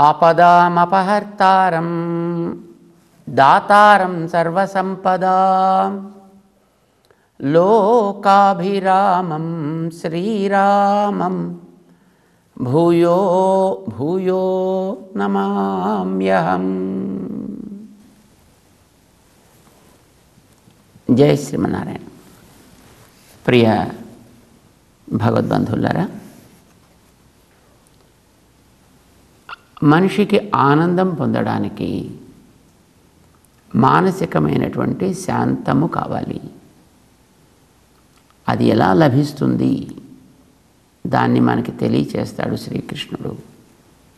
ఆపదామపహర్తారం దాతారం సర్వసంపదాం లోకాభిరామం శ్రీరామం భూయో భూయో నమామ్యహం. జై శ్రీమన్నారాయణ. ప్రియ భగవద్బంధువులారా, మనిషికి ఆనందం పొందడానికి మానసికమైనటువంటి శాంతము కావాలి. అది ఎలా లభిస్తుంది దాన్ని మనకి తెలియచేస్తాడు శ్రీకృష్ణుడు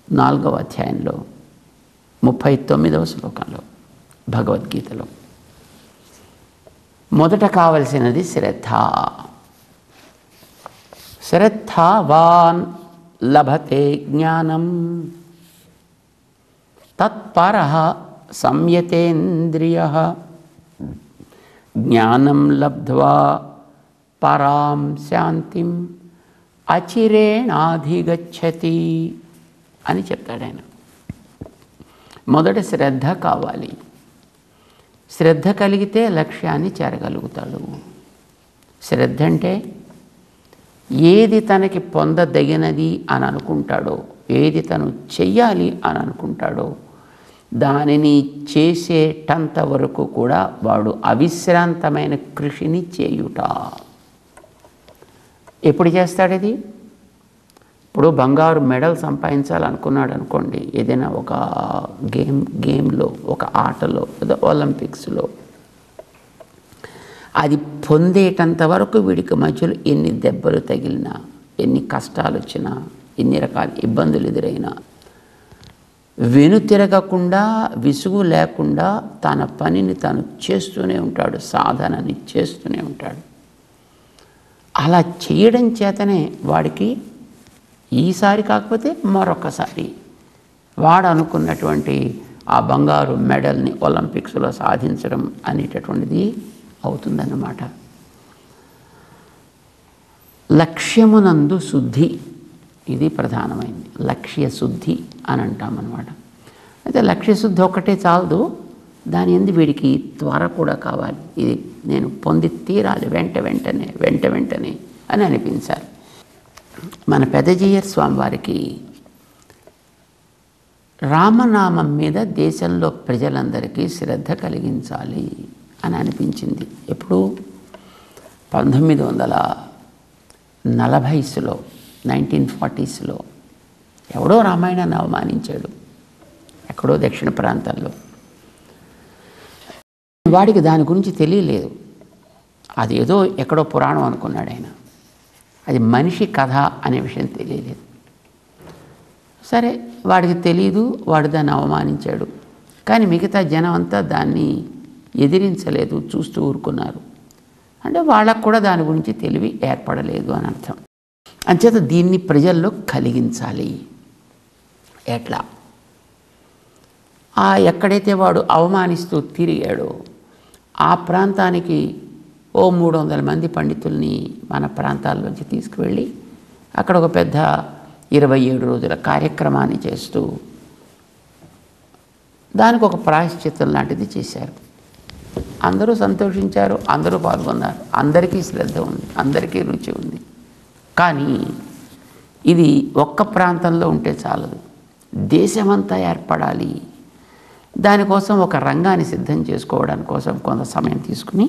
4వ అధ్యాయంలో 39వ శ్లోకంలో భగవద్గీతలో. మొదట కావలసినది శ్రద్ధ. శ్రద్ధావాన్ లభతే జ్ఞానం తత్పరః సంయతేంద్రియః జ్ఞానం లబ్ధ్వా పరాం శాంతిం అచిరేణాధిగచ్చతి అని చెప్తాడు ఆయన. మొదట శ్రద్ధ కావాలి. శ్రద్ధ కలిగితే లక్ష్యాన్ని చేరగలుగుతాడు. శ్రద్ధ అంటే ఏది తనకి పొందదగినది అని అనుకుంటాడో, ఏది తను చెయ్యాలి అని అనుకుంటాడో దానిని చేసేటంత వరకు కూడా వాడు అవిశ్రాంతమైన కృషిని చేయుట. ఎప్పుడు చేస్తాడు ఇది? ఇప్పుడు బంగారు మెడల్ సంపాదించాలనుకున్నాడు అనుకోండి, ఏదైనా ఒక గేమ్లో, ఒక ఆటలో, లేదా ఒలింపిక్స్లో, అది పొందేటంత వరకు వీడికి మధ్యలో ఎన్ని దెబ్బలు తగిలినా, ఎన్ని కష్టాలు వచ్చినా, ఎన్ని రకాల ఇబ్బందులు ఎదురైనా వెనుతిరగకుండా, విసుగు లేకుండా తన పనిని తాను చేస్తూనే ఉంటాడు, సాధనని చేస్తూనే ఉంటాడు. అలా చేయడం చేతనే వాడికి ఈసారి కాకపోతే మరొకసారి వాడు అనుకున్నటువంటి ఆ బంగారు మెడల్ని ఒలింపిక్స్లో సాధించడం అనేటటువంటిది అవుతుందన్నమాట. లక్ష్యమునందు శుద్ధి, ఇది ప్రధానమైంది. లక్ష్య శుద్ధి అని అంటామన్నమాట. అయితే లక్ష్యశుద్ధి ఒక్కటే చాలదు, దాని యందు వీడికి త్వర కూడా కావాలి. ఇది నేను పొంది తీరాలి వెంటనే అని అనిపించాలి. మన పెద్దజీయర్ స్వామి వారికి రామనామం మీద దేశంలో ప్రజలందరికీ శ్రద్ధ కలిగించాలి అని అనిపించింది. ఎప్పుడు? 1940స్లో 1940స్లో ఎవడో రామాయణాన్ని అవమానించాడు ఎక్కడో దక్షిణ ప్రాంతాల్లో. వాడికి దాని గురించి తెలియలేదు. అది ఏదో ఎక్కడో పురాణం అనుకున్నాడు ఆయన. అది మనిషి కథ అనే విషయం తెలియలేదు. సరే, వాడికి తెలీదు, వాడు దాన్ని అవమానించాడు. కానీ మిగతా జనం అంతా దాన్ని ఎదిరించలేదు, చూస్తూ ఊరుకున్నారు. అంటే వాళ్ళకు కూడా దాని గురించి తెలివి ఏర్పడలేదు అని అర్థం. అంచేత దీన్ని ప్రజల్లో కలిగించాలి. ఎట్లా? ఎక్కడైతే వాడు అవమానిస్తూ తిరిగాడో ఆ ప్రాంతానికి 300 మంది పండితుల్ని మన ప్రాంతాల్లోంచి తీసుకువెళ్ళి అక్కడ ఒక పెద్ద 27 రోజుల కార్యక్రమాన్ని చేస్తూ దానికి ఒక ప్రాయశ్చిత్తం లాంటిది చేశారు. అందరూ సంతోషించారు, అందరూ పాల్గొన్నారు, అందరికీ శ్రద్ధ ఉంది, అందరికీ రుచి ఉంది. కానీ ఇది ఒక్క ప్రాంతంలో ఉంటే చాలదు, దేశమంతా ఏర్పడాలి. దానికోసం ఒక రంగాన్ని సిద్ధం చేసుకోవడానికి కోసం కొంత సమయం తీసుకుని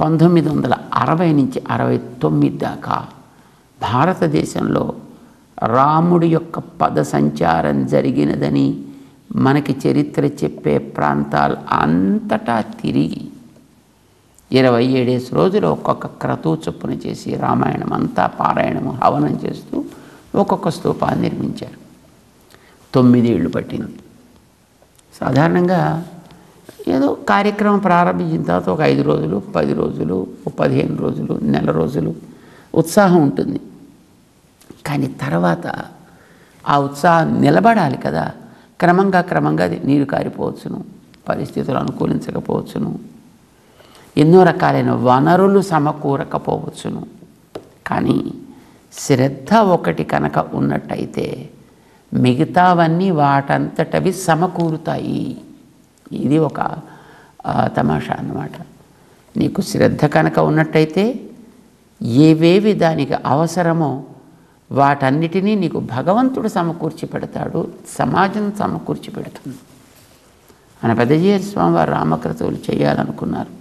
1960 నుంచి 69 దాకా భారతదేశంలో రాముడి యొక్క పద సంచారం జరిగినదని మనకి చరిత్ర చెప్పే ప్రాంతాలు అంతటా తిరిగి 27 రోజులు ఒక్కొక్క క్రతువు చొప్పున చేసి రామాయణం అంతా పారాయణము హవనం చేస్తూ ఒక్కొక్క స్తూపాన్ని నిర్మించారు. 9 ఏళ్ళు పట్టింది. సాధారణంగా ఏదో కార్యక్రమం ప్రారంభించిన తర్వాత ఒక 5 రోజులు, 10 రోజులు, 15 రోజులు, నెల రోజులు ఉత్సాహం ఉంటుంది. కానీ తర్వాత ఆ ఉత్సాహం నిలబడాలి కదా. క్రమంగా అది నీరు కారిపోవచ్చును, పరిస్థితులు అనుకూలించకపోవచ్చును, ఎన్నో రకాలైన వనరులు సమకూరకపోవచ్చును. కానీ శ్రద్ధ ఒకటి కనుక ఉన్నట్టయితే మిగతావన్నీ వాటంతటవి సమకూరుతాయి. ఇది ఒక తమాషా అన్నమాట. నీకు శ్రద్ధ కనుక ఉన్నట్టయితే ఏవేవి దానికి అవసరమో వాటన్నిటినీ నీకు భగవంతుడు సమకూర్చి పెడతాడు, సమాజం సమకూర్చి పెడుతుంది. మన పెద్దజీయర్ స్వామివారు రామక్రతువులు చేయాలనుకున్నారు.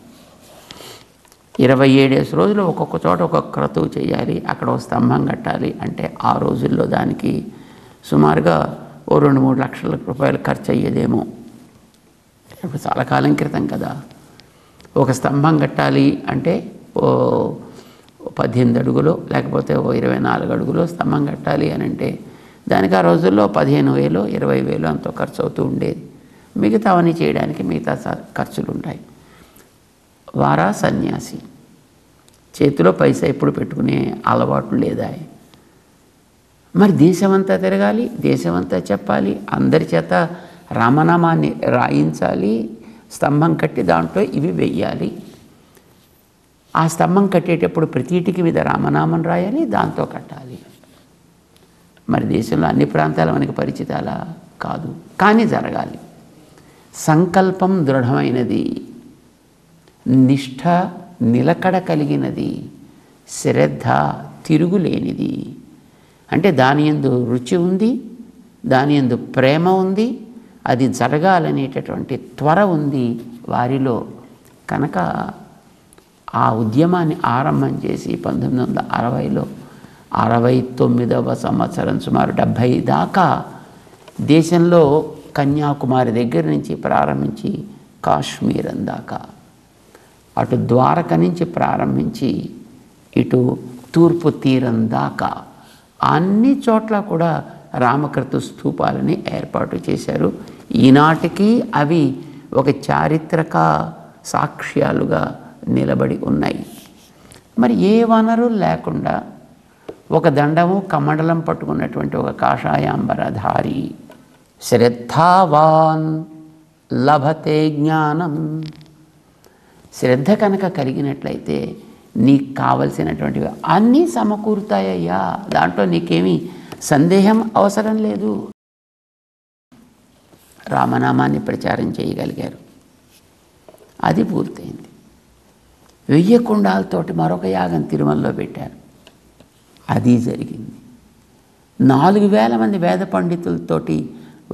27 రోజులు ఒక్కొక్క చోట ఒక్కొక్క క్రతువు చేయాలి, అక్కడ ఒక స్తంభం కట్టాలి అంటే ఆ రోజుల్లో దానికి సుమారుగా ఓ 2-3 లక్షల రూపాయలు ఖర్చు అయ్యేదేమో. ఇప్పుడు చాలా కాలం క్రితం కదా. ఒక స్తంభం కట్టాలి అంటే ఓ 18 అడుగులో లేకపోతే ఓ 24 అడుగులో స్తంభం కట్టాలి అని అంటే దానికి ఆ రోజుల్లో 15,000 20,000 అంతో ఖర్చు అవుతూ ఉండేది. మిగతావన్నీ చేయడానికి మిగతా ఖర్చులు ఉంటాయి. వారా సన్యాసి చేతిలో పైసా ఎప్పుడు పెట్టుకునే అలవాటు లేదా? మరి దేశమంతా తిరగాలి, దేశమంతా చెప్పాలి, అందరి చేత రామనామాన్ని రాయించాలి, స్తంభం కట్టి దాంట్లో ఇవి వెయ్యాలి. ఆ స్తంభం కట్టేటప్పుడు ప్రతిటికి మీద రామనామం రాయాలి, దాంతో కట్టాలి. మరి దేశంలో అన్ని ప్రాంతాలు మనకి పరిచితాలా? కాదు, కానీ జరగాలి. సంకల్పం దృఢమైనది, నిష్ఠ నిలకడ కలిగినది, శ్రద్ధ తిరుగులేనిది. అంటే దాని యందు రుచి ఉంది, దాని యందు ప్రేమ ఉంది, అది జరగాలనేటటువంటి త్వర ఉంది వారిలో. కనుక ఆ ఉద్యమాన్ని ఆరంభం చేసి 1960లో 69వ సంవత్సరం సుమారు 70 దాకా దేశంలో కన్యాకుమారి దగ్గర నుంచి ప్రారంభించి కాశ్మీరం దాకా, అటు ద్వారక నుంచి ప్రారంభించి ఇటు తూర్పు తీరం దాకా అన్ని చోట్ల కూడా రామకృత స్తూపాలని ఏర్పాటు చేశారు. ఈనాటికి అవి ఒక చారిత్రక సాక్ష్యాలుగా నిలబడి ఉన్నాయి. మరి ఏ వనరు లేకుండా ఒక దండము కమండలం పట్టుకున్నటువంటి ఒక కాషాయాంబరధారి శ్రద్ధావాన్ లభతే జ్ఞానం. శ్రద్ధ కనుక కలిగినట్లయితే నీకు కావలసినటువంటివి అన్నీ సమకూరుతాయ్యా. దాంట్లో నీకేమీ సందేహం అవసరం లేదు. రామనామాన్ని ప్రచారం చేయగలిగారు, అది పూర్తయింది. 1000 కుండాలతోటి మరొక యాగం తిరుమలలో పెట్టారు, అది జరిగింది. 4,000 మంది వేద పండితులతోటి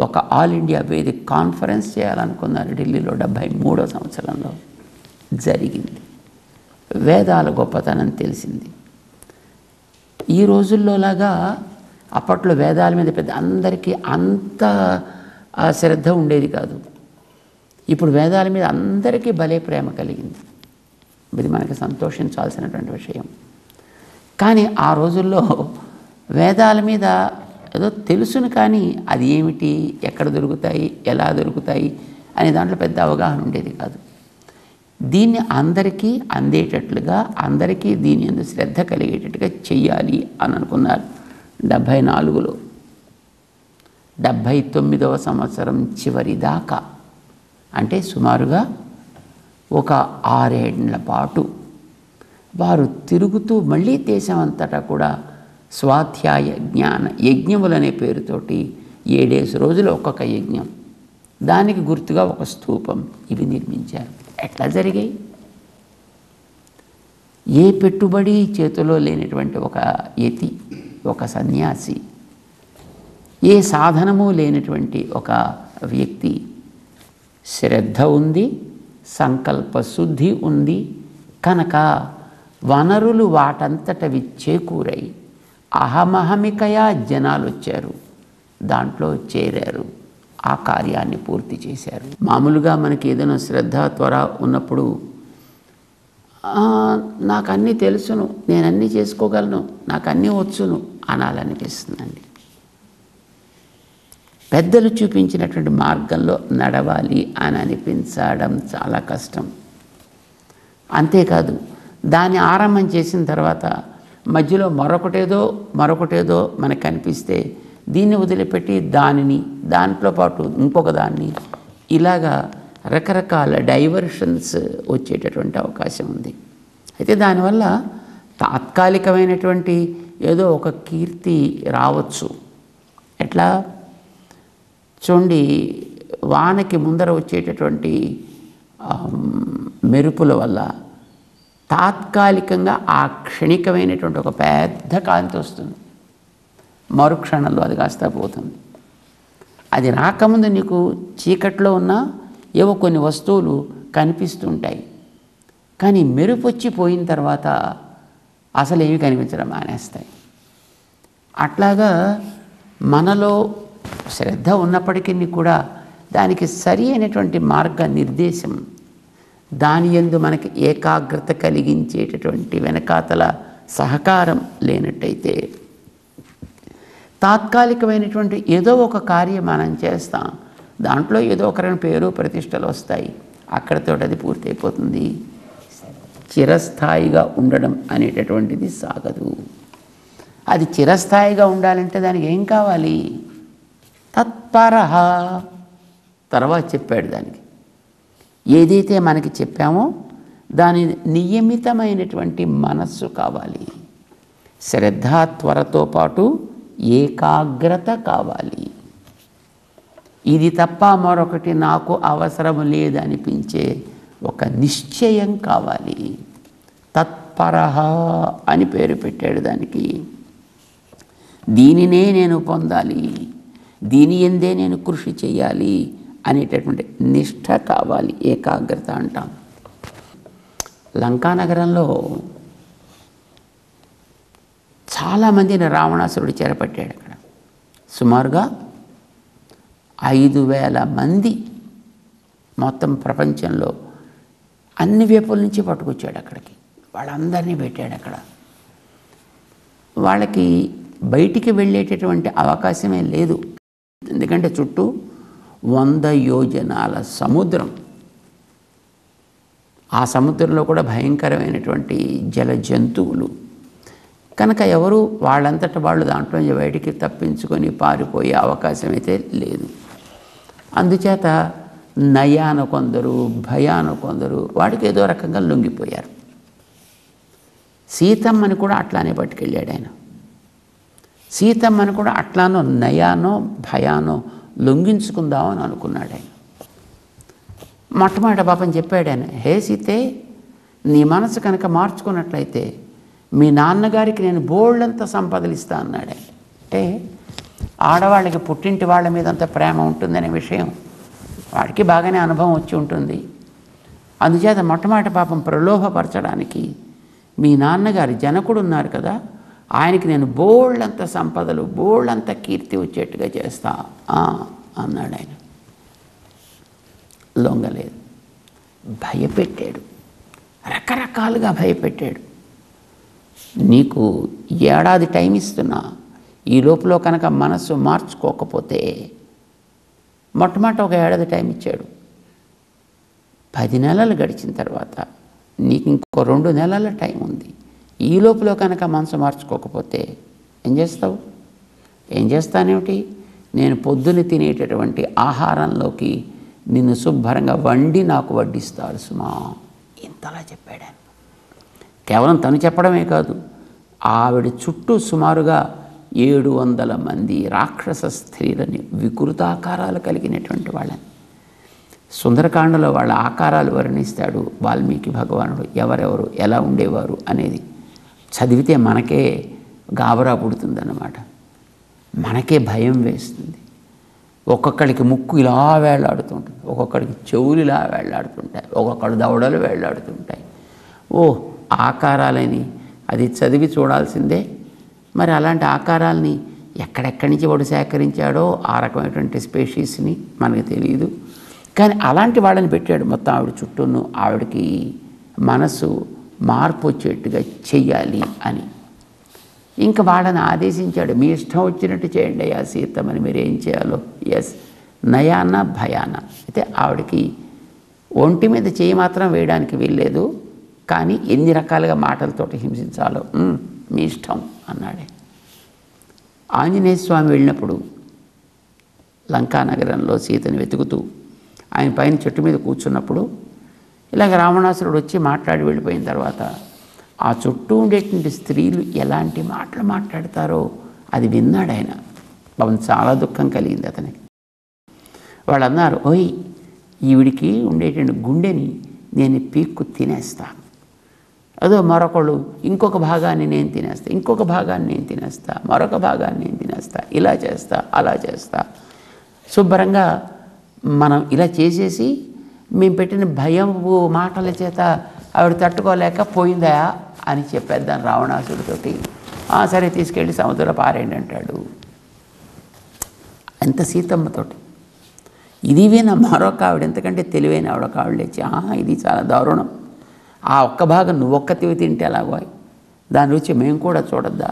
ఒక ఆల్ ఇండియా వేదిక్ కాన్ఫరెన్స్ చేయాలనుకున్నారు ఢిల్లీలో 73వ సంవత్సరంలో, జరిగింది. వేదాల గొప్పతనం తెలిసింది. ఈ రోజుల్లోలాగా అప్పట్లో వేదాల మీద పెద్ద అందరికీ అంత శ్రద్ధ ఉండేది కాదు. ఇప్పుడు వేదాల మీద అందరికీ భలే ప్రేమ కలిగింది. ఇది మనకి సంతోషించాల్సినటువంటి విషయం. కానీ ఆ రోజుల్లో వేదాల మీద ఏదో తెలుసును, కానీ అది ఏమిటి, ఎక్కడ దొరుకుతాయి, ఎలా దొరుకుతాయి అనే దాంట్లో పెద్ద అవగాహన ఉండేది కాదు. దీన్ని అందరికీ అందేటట్లుగా, అందరికీ దీని యందు శ్రద్ధ కలిగేటట్టుగా చెయ్యాలి అని అనుకున్నారు. 74లో 79వ సంవత్సరం చివరి దాకా, అంటే సుమారుగా ఒక 6 ఏళ్ల పాటు వారు తిరుగుతూ మళ్ళీ దేశమంతటా కూడా స్వాధ్యాయ జ్ఞాన యజ్ఞములనే పేరుతోటి 7 రోజులు ఒక్కొక్క యజ్ఞం, దానికి గుర్తుగా ఒక స్తూపం ఇవి నిర్మించారు. ఎట్లా జరిగాయి? ఏ పెట్టుబడి చేతిలో లేనటువంటి ఒక యతి, ఒక సన్యాసి, ఏ సాధనము లేనటువంటి ఒక వ్యక్తి, శ్రద్ధ ఉంది, సంకల్ప శుద్ధి ఉంది కనుక వనరులు వాటంతటవి చేకూరై అహమహమికయా జనాలు వచ్చారు, దాంట్లో చేరారు, ఆ కార్యాన్ని పూర్తి చేశారు. మామూలుగా మనకి ఏదైనా శ్రద్ధ త్వర ఉన్నప్పుడు నాకు అన్నీ తెలుసును, నేను అన్నీ చేసుకోగలను, నాకు అన్నీ వచ్చును అనాలనిపిస్తుందండి. పెద్దలు చూపించినటువంటి మార్గంలో నడవాలి అని అనిపించడం చాలా కష్టం. అంతేకాదు, దాన్ని ఆరంభం చేసిన తర్వాత మధ్యలో మరొకటేదో మనకు కనిపిస్తే దీన్ని వదిలిపెట్టి దాంట్లో పాటు ఇంకొక దాన్ని, ఇలాగా రకరకాల డైవర్షన్స్ వచ్చేటటువంటి అవకాశం ఉంది. అయితే దానివల్ల తాత్కాలికమైనటువంటి ఏదో ఒక కీర్తి రావచ్చు. ఎట్లా చూడండి, వానకి ముందర వచ్చేటటువంటి మెరుపుల వల్ల తాత్కాలికంగా ఆ క్షణికమైనటువంటి ఒక పెద్ద కాంతి వస్తుంది, మరుక్షణంలో అది కాస్త పోతుంది. అది రాకముందు నీకు చీకట్లో ఉన్న ఏవో కొన్ని వస్తువులు కనిపిస్తుంటాయి, కానీ మెరుపు వచ్చి పోయిన తర్వాత అసలు ఏమి కనిపించడం మానేస్తాయి. అట్లాగా మనలో శ్రద్ధ ఉన్నప్పటికీ కూడా దానికి సరి అయినటువంటి మార్గ నిర్దేశం, దాని యందు మనకి ఏకాగ్రత కలిగించేటటువంటి వెనకాతల సహకారం లేనట్టయితే తాత్కాలికమైనటువంటి ఏదో ఒక కార్యం మనం చేస్తాం, దాంట్లో ఏదో ఒకరిని పేరు ప్రతిష్టలు వస్తాయి, అక్కడితో అది పూర్తయిపోతుంది. చిరస్థాయిగా ఉండడం అనేటటువంటిది సాగదు. అది చిరస్థాయిగా ఉండాలంటే దానికి ఏం కావాలి? తత్పరః. తర్వాత చెప్పాడు దానికి ఏదైతే మనకి చెప్పామో దాని నియమితమైనటువంటి మనస్సు కావాలి, శ్రద్ధ త్వరతో పాటు ఏకాగ్రత కావాలి. ఇది తప్ప మరొకటి నాకు అవసరం లేదనిపించే ఒక నిశ్చయం కావాలి. తత్పరః అని పేరు పెట్టాడు దానికి. దీనినే నేను పొందాలి, దీని యందే నేను కృషి చేయాలి అనేటటువంటి నిష్ఠ కావాలి, ఏకాగ్రత అంటాం. లంకానగరంలో చాలామందిని రావణాసురుడు చేరపట్టాడు. అక్కడ సుమారుగా 5,000 మంది మొత్తం ప్రపంచంలో అన్ని వైపుల నుంచి పట్టుకొచ్చాడు అక్కడికి. వాళ్ళందరినీ పెట్టాడు అక్కడ. వాళ్ళకి బయటికి వెళ్ళేటటువంటి అవకాశమే లేదు, ఎందుకంటే చుట్టూ 100 యోజనాల సముద్రం. ఆ సముద్రంలో కూడా భయంకరమైనటువంటి జల జంతువులు కనుక ఎవరు వాళ్ళంతట వాళ్ళు దాంట్లో బయటికి తప్పించుకొని పారిపోయే అవకాశం అయితే లేదు. అందుచేత నయాన కొందరు, భయాన కొందరు వాడికి ఏదో రకంగా లొంగిపోయారు. సీతమ్మని కూడా అట్లానే పట్టుకెళ్ళాడు ఆయన. సీతమ్మని కూడా అట్లానో నయానో భయానో లొంగించుకుందామని అనుకున్నాడు ఆయన. మొట్టమొదట పాపం చెప్పాడు ఆయన, హే సీతే, నీ మనసు కనుక మార్చుకున్నట్లయితే మీ నాన్నగారికి నేను బోల్డంత సంపదలు ఇస్తా అన్నాడు ఆయన. అంటే ఆడవాళ్ళకి పుట్టింటి వాళ్ళ మీద అంత ప్రేమ ఉంటుందనే విషయం వాడికి బాగానే అనుభవం వచ్చి ఉంటుంది. అందుచేత మొట్టమొదటి పాపం ప్రలోభపరచడానికి మీ నాన్నగారు జనకుడు ఉన్నారు కదా, ఆయనకి నేను బోల్డంత సంపదలు, బోల్డంత కీర్తి వచ్చేట్టుగా చేస్తా అన్నాడు ఆయన. లొంగలేదు, భయపెట్టాడు, రకరకాలుగా భయపెట్టాడు. నీకు ఏడాది టైం ఇస్తున్నా, ఈ లోపల కనుక మనస్సు మార్చుకోకపోతే, మొట్టమొదట ఒక ఏడాది టైం ఇచ్చాడు. 10 నెలలు గడిచిన తర్వాత నీకు ఇంకో 2 నెలల టైం ఉంది, ఈ లోపల కనుక మనసు మార్చుకోకపోతే ఏం చేస్తావు? ఏం చేస్తానేమిటి? నేను పొద్దున తినేటటువంటి ఆహారంలోకి నిన్ను శుభ్రంగా వండి నాకు వడ్డిస్తాడు సుమా. ఇంతలా చెప్పాడు ఆయన. కేవలం తను చెప్పడమే కాదు, ఆవిడ చుట్టూ సుమారుగా 700 మంది రాక్షస స్త్రీలని, వికృతాకారాలు కలిగినటువంటి వాళ్ళని. సుందరకాండలో వాళ్ళ ఆకారాలు వర్ణిస్తాడు వాల్మీకి భగవానుడు, ఎవరెవరు ఎలా ఉండేవారు అనేది. చదివితే మనకే గాబరా పుడుతుందన్నమాట, మనకే భయం వేస్తుంది. ఒక్కొక్కడికి ముక్కు ఇలా వేళ్లాడుతుంటుంది, ఒక్కొక్కడికి చెవులు ఇలా వేళ్లాడుతుంటాయి, ఒక్కొక్కడు దవడలు వేళ్లాడుతుంటాయి. ఆకారాలని అది చదివి చూడాల్సిందే. మరి అలాంటి ఆకారాలని ఎక్కడెక్కడి నుంచి వాడు సేకరించాడో ఆ రకమైనటువంటి స్పేషీస్ని మనకు తెలియదు. కానీ అలాంటి వాళ్ళని పెట్టాడు మొత్తం ఆవిడ చుట్టూను, ఆవిడకి మనసు మార్పు వచ్చేట్టుగా చెయ్యాలి అని. ఇంకా వాళ్ళని ఆదేశించాడు, మీ ఇష్టం వచ్చినట్టు చేయండి అయ్యా సీతమ్మని, మీరు ఏం చేయాలో. ఎస్, నయాన భయాన. అయితే ఆవిడకి ఒంటి మీద చేయి మాత్రం వేయడానికి వీల్లేదు, కానీ ఎన్ని రకాలుగా మాటలతోటి హింసించాలో మీ ఇష్టం అన్నాడే. ఆంజనేయ స్వామి వెళ్ళినప్పుడు లంకానగరంలో సీతని వెతుకుతూ ఆయన పైన చెట్టు మీద కూర్చున్నప్పుడు ఇలాగ రావణాసురుడు వచ్చి మాట్లాడి వెళ్ళిపోయిన తర్వాత ఆ చుట్టూ ఉండేటువంటి స్త్రీలు ఎలాంటి మాటలు మాట్లాడతారో అది విన్నాడు ఆయన. పాపం చాలా దుఃఖం కలిగింది అతనికి. వాళ్ళు అన్నారు, ఓయ్ ఈవిడికి ఉండేటువంటి గుండెని నేను పీక్కు తినేస్తాను, అదో మరొకళ్ళు ఇంకొక భాగాన్ని నేను తినేస్తా, ఇంకొక భాగాన్ని నేను తినేస్తా, మరొక భాగాన్ని నేను తినేస్తా, ఇలా చేస్తా అలా చేస్తా, శుభ్రంగా మనం ఇలా చేసేసి మేము పెట్టిన భయం మాటల చేత ఆవిడ తట్టుకోలేక పోయిందా అని చెప్పేద్దాం రావణాసుడితోటి. సరే తీసుకెళ్ళి సముద్రంలో పారేయండి అంటాడు. అంత సీతమ్మతోటి. ఇది విన మరొక ఆవిడ, ఎంతకంటే తెలివైన ఆవిడ ఒక ఆవిడ లేచి, ఇది చాలా దారుణం, ఆ ఒక్క భాగం నువ్వొక్కతివి తింటే ఎలాగో, దాని రుచి మేము కూడా చూడొద్దా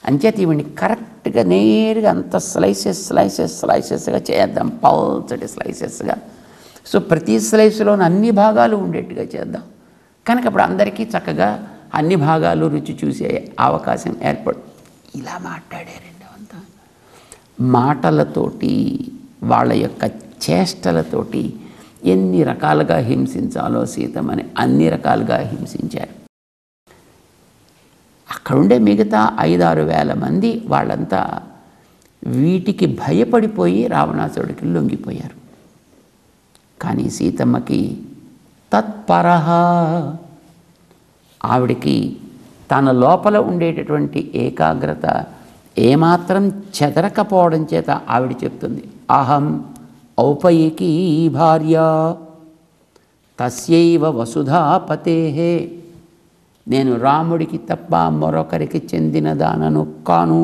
అంచేత ఇవన్నీ కరెక్ట్గా నేరుగా అంత స్లైసెస్గా చేద్దాం, పల్చటి స్లైసెస్గా. సో ప్రతి స్లైస్లోని అన్ని భాగాలు ఉండేట్టుగా చేద్దాం. కనుక అప్పుడు అందరికీ చక్కగా అన్ని భాగాలు రుచి చూసే అవకాశం ఏర్పడు. ఇలా మాట్లాడారండి అంతా. మాటలతోటి, వాళ్ళ యొక్క చేష్టలతోటి ఎన్ని రకాలుగా హింసించాలో సీతమ్మని అన్ని రకాలుగా హింసించారు. అక్కడుండే మిగతా 5-6 వేల మంది వాళ్ళంతా వీటికి భయపడిపోయి రావణాసుడికి లొంగిపోయారు. కానీ సీతమ్మకి తత్పరహ, ఆవిడికి తన లోపల ఉండేటటువంటి ఏకాగ్రత ఏమాత్రం చెదరకపోవడం చేత ఆవిడ చెప్తుంది, అహం ఔపయికీ భార్య తస్యైవ వసుధాపతేహే, నేను రాముడికి తప్ప మరొకరికి చెందినదానను కాను.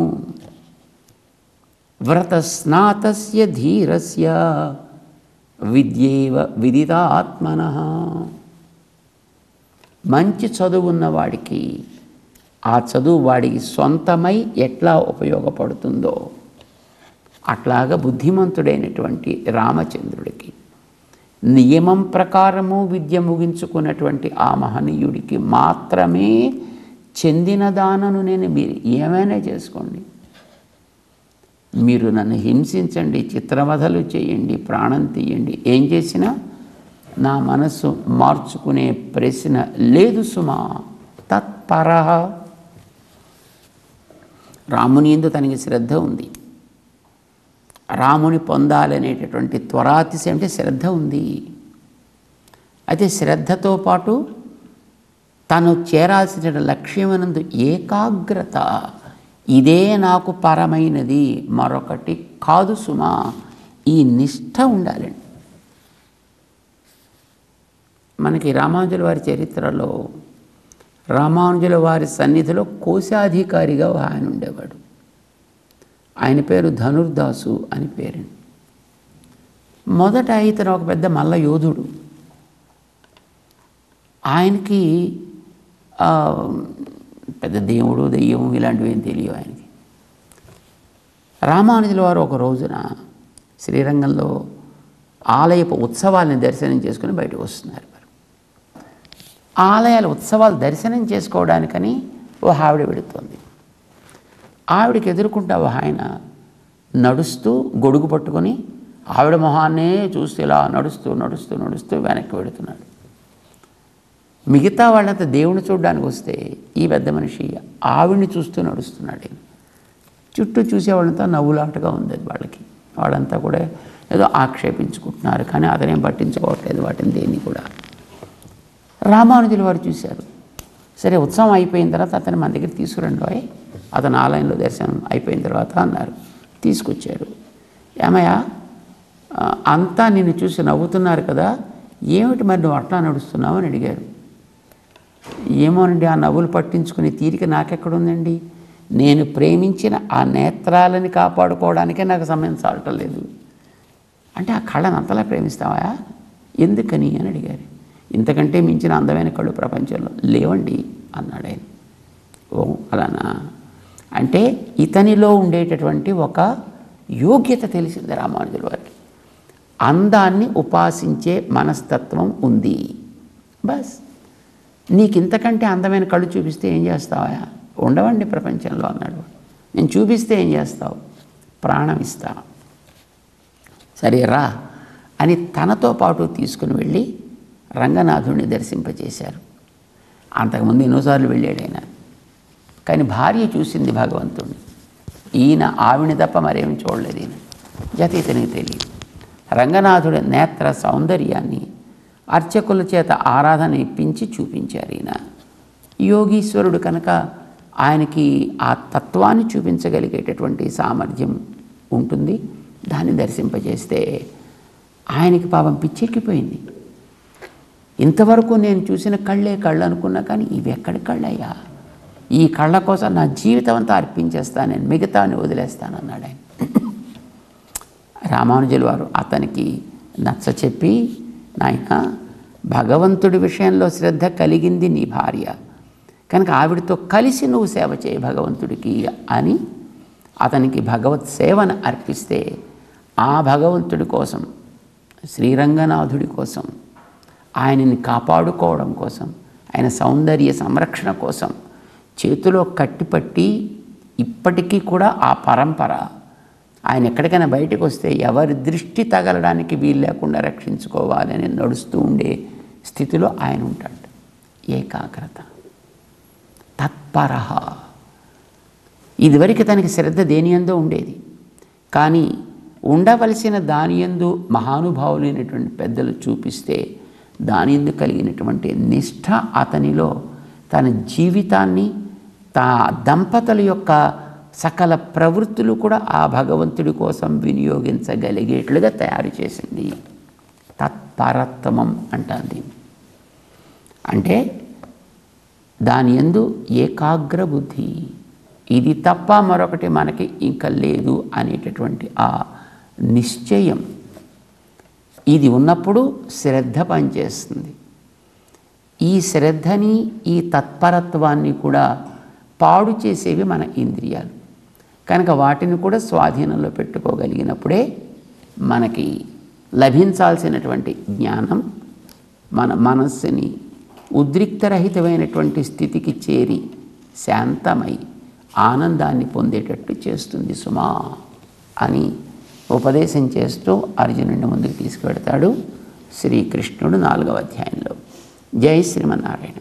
వ్రతస్నాతస్య ధీరస్య విద్యేవ విదితాత్మనః, మంచి చదువున్నవాడికి ఆ చదువు వాడికి సొంతమై ఎట్లా ఉపయోగపడుతుందో అట్లాగా బుద్ధిమంతుడైనటువంటి రామచంద్రుడికి నియమం ప్రకారము విద్య ముగించుకున్నటువంటి ఆ మహనీయుడికి మాత్రమే చెందిన దానను నేను, మీరు ఏమైనా చేసుకోండి, మీరు నన్ను హింసించండి, చిత్రవధలు చేయండి, ప్రాణం తీయండి, ఏం చేసినా నా మనస్సు మార్చుకునే ప్రశ్న లేదు సుమా. తత్పరః, రాముని యందు తనకి శ్రద్ధ ఉంది, రాముని పొందాలనేటటువంటి త్వరాతిశయం అంటే శ్రద్ధ ఉంది. అయితే శ్రద్ధతో పాటు తను చేరాల్సిన లక్ష్యమనందు ఏకాగ్రత, ఇదే నాకు పరమైనది మరొకటి కాదు సుమా, ఈ నిష్ఠ ఉండాలండి. మనకి రామానుజుల వారి చరిత్రలో రామానుజుల వారి సన్నిధిలో కోశాధికారిగా ఆయన ఉండేవాడు. ఆయన పేరు ధనుర్దాసు అని పేరండి. మొదట ఇతను ఒక పెద్ద మల్ల యోధుడు. ఆయనకి పెద్ద దేవుడు దెయ్యం ఇలాంటివి ఏం తెలియవు ఆయనకి. రామానుజుల వారు ఒక రోజున శ్రీరంగంలో ఆలయపు ఉత్సవాలని దర్శనం చేసుకుని బయటకు వస్తున్నారు. ఆలయాల ఉత్సవాలు దర్శనం చేసుకోవడానికని ఓ ఆవిడ వెళుతోంది. ఆవిడకి ఎదుర్కొంటా ఆయన నడుస్తూ గొడుగు పట్టుకొని ఆవిడ మొహాన్నే చూస్తూ ఇలా నడుస్తూ నడుస్తూ నడుస్తూ వెనక్కి వెళుతున్నాడు. మిగతా వాళ్ళంతా దేవుని చూడడానికి వస్తే ఈ పెద్ద మనిషి ఆవిడ్ని చూస్తూ నడుస్తున్నాడు. చుట్టూ చూసేవాళ్ళంతా నవ్వులాటగా ఉంది వాళ్ళకి. వాళ్ళంతా కూడా ఏదో ఆక్షేపించుకుంటున్నారు, కానీ అతనేం పట్టించుకోవట్లేదు వాటిని దేన్ని కూడా. రామానుజుల వారు చూశారు. సరే ఉత్సవం అయిపోయిన తర్వాత అతను మన దగ్గర తీసుకురండి, అతను ఆలయంలో దర్శనం అయిపోయిన తర్వాత అన్నారు. తీసుకొచ్చారు. ఏమయ్య అంతా నిన్ను చూసి నవ్వుతున్నారు కదా, ఏమిటి మరి నువ్వు అట్లా నడుస్తున్నావు అని అడిగారు. ఏమోనండి, ఆ నవ్వులు పట్టించుకునే తీరిక నాకెక్కడుందండి, నేను ప్రేమించిన ఆ నేత్రాలని కాపాడుకోవడానికే నాకు సమయం చాలటం లేదు. అంటే ఆ కళ్ళను అంతలా ప్రేమిస్తావా, ఎందుకని అని అడిగారు. ఇంతకంటే మించిన అందమైన కళ్ళు ప్రపంచంలో లేవండి అన్నాడు ఆయన. ఓ అలానా అంటే ఇతనిలో ఉండేటటువంటి ఒక యోగ్యత తెలిసింది రామానుజుల వారికి. అందాన్ని ఉపాసించే మనస్తత్వం ఉంది. బస్ నీకు ఇంతకంటే అందమైన కళ్ళు చూపిస్తే ఏం చేస్తావా, ఉండవండి ప్రపంచంలో అన్నాడు. నేను చూపిస్తే ఏం చేస్తావు, ప్రాణం ఇస్తా, సరే రా అని తనతో పాటు తీసుకుని వెళ్ళి రంగనాథుడిని దర్శింపజేశారు. అంతకుముందు ఎన్నోసార్లు వెళ్ళాడు ఆయన. కానీ భార్య చూసింది భగవంతుడిని. ఈయన ఆవిని తప్ప మరేమి చూడలేదు. ఈయన జత ఇతనికి తెలియదు. రంగనాథుడి నేత్ర సౌందర్యాన్ని అర్చకుల చేత ఆరాధన ఇప్పించి చూపించారు. ఈయన యోగీశ్వరుడు కనుక ఆయనకి ఆ తత్వాన్ని చూపించగలిగేటటువంటి సామర్థ్యం ఉంటుంది. దాన్ని దర్శింపజేస్తే ఆయనకి పాపం పిచ్చెక్కిపోయింది. ఇంతవరకు నేను చూసిన కళ్ళే కళ్ళు అనుకున్నా, కానీ ఇవి ఎక్కడి కళ్ళయ్యా, ఈ కళ్ళ కోసం నా జీవితం అంతా అర్పించేస్తాను, నేను మిగతాన్ని వదిలేస్తానన్నాడు ఆయన. రామానుజుల వారు అతనికి నచ్చ చెప్పి, నాయన భగవంతుడి విషయంలో శ్రద్ధ కలిగింది నీ భార్య కనుక ఆవిడతో కలిసి నువ్వు సేవ చేయి భగవంతుడికి అని అతనికి భగవత్ సేవను అర్పిస్తే, ఆ భగవంతుడి కోసం, శ్రీరంగనాథుడి కోసం, ఆయనని కాపాడుకోవడం కోసం, ఆయన సౌందర్య సంరక్షణ కోసం చేతిలో కట్టిపట్టి ఇప్పటికీ కూడా ఆ పరంపర ఆయన ఎక్కడికైనా బయటకు వస్తే ఎవరి దృష్టి తగలడానికి వీలు లేకుండా రక్షించుకోవాలని నడుస్తూ ఉండే స్థితిలో ఆయన ఉంటాడు. ఏకాగ్రత, తత్పరః. ఇదివరకు తనకి శ్రద్ధ దేనియందో ఉండేది, కానీ ఉండవలసిన దానియందు మహానుభావులైనటువంటి పెద్దలు చూపిస్తే దానియందు కలిగినటువంటి నిష్ఠ అతనిలో తన జీవితాన్ని, దంపతుల యొక్క సకల ప్రవృత్తులు కూడా ఆ భగవంతుడి కోసం వినియోగించగలిగేట్లుగా తయారు చేసింది. తత్పరత్వం అంటుంది. అంటే దాని యందు ఏకాగ్ర బుద్ధి, ఇది తప్ప మరొకటి మనకి ఇంకా లేదు అనేటటువంటి ఆ నిశ్చయం, ఇది ఉన్నప్పుడు శ్రద్ధ పనిచేస్తుంది. ఈ శ్రద్ధని, ఈ తత్పరత్వాన్ని కూడా పాడు చేసేవి మన ఇంద్రియాలు కనుక వాటిని కూడా స్వాధీనంలో పెట్టుకోగలిగినప్పుడే మనకి లభించాల్సినటువంటి జ్ఞానం మన మనస్సుని ఉద్రిక్తరహితమైనటువంటి స్థితికి చేరి శాంతమై ఆనందాన్ని పొందేటట్టు చేస్తుంది సుమా అని ఉపదేశం చేస్తూ అర్జునుడిని ముందుకు తీసుకువెడతాడు శ్రీకృష్ణుడు 4వ అధ్యాయంలో. జై శ్రీమన్నారాయణ.